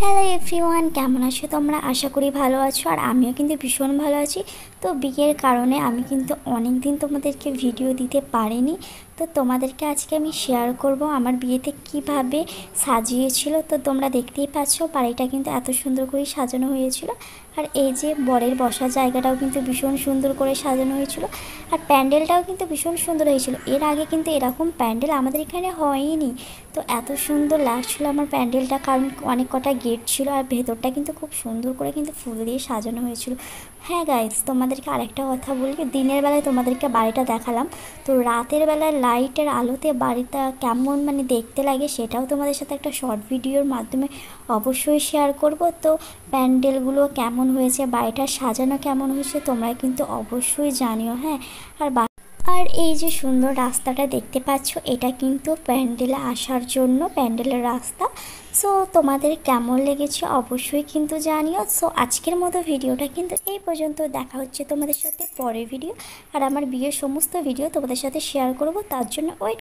Hello everyone, কেমন আছো তোমরা? আশা করি ভালো আছো, আর আমিও কিন্তু ভীষণ ভালো আছি। তো বিয়ের কারণে আমি কিন্তু অনেক দিন তোমাদেরকে ভিডিও দিতে পারিনি। তো তোমাদেরকে আজকে আমি শেয়ার করব আমার বিয়েতে কিভাবে সাজিয়েছিল। তো তোমরা দেখতেই পাচ্ছ বাড়িটা কিন্তু এত সুন্দর করে সাজানো হয়েছিল। আর এই যে বরের বসার জায়গাটাও কিন্তু ভীষণ সুন্দর করে সাজানো হয়েছিল। আর প্যান্ডেলটাও কিন্তু ভীষণ সুন্দর হয়েছিল। এর আগে কিন্তু এরকম প্যান্ডেল আমাদের এখানে হয়নি। তো এত সুন্দর লাগছিল আমার প্যান্ডেলটা, কারণ অনেক কটা গেট ছিল আর ভেতরটা কিন্তু খুব সুন্দর করে কিন্তু ফুল দিয়ে সাজানো হয়েছিল। হ্যাঁ গাইস, তোমাদেরকে আরেকটা কথা বলি, দিনের বেলায় তোমাদেরকে বাড়িটা দেখালাম, তো রাতের বেলায় লাইটের আলোতে বাড়িটা কেমন দেখতে লাগে সেটাও তোমাদের সাথে একটা শর্ট ভিডিওর মাধ্যমে অবশ্যই শেয়ার করব। তো প্যান্ডেলগুলো কেমন হয়েছে, বাড়িটা সাজানো কেমন হয়েছে তোমরা কিন্তু অবশ্যই জানিও। হ্যাঁ, আর আর এই যে সুন্দর রাস্তাটা দেখতে পাচ্ছ, এটা কিন্তু প্যান্ডেলে আসার জন্য প্যান্ডেলের রাস্তা। সো তোমাদের কেমন লেগেছে অবশ্যই কিন্তু জানিও। সো আজকের মতো ভিডিওটা কিন্তু এই পর্যন্ত, দেখা হচ্ছে তোমাদের সাথে পরের ভিডিও। আর আমার বিয়ের সমস্ত ভিডিও তোমাদের সাথে শেয়ার করব, তার জন্য ওয়েট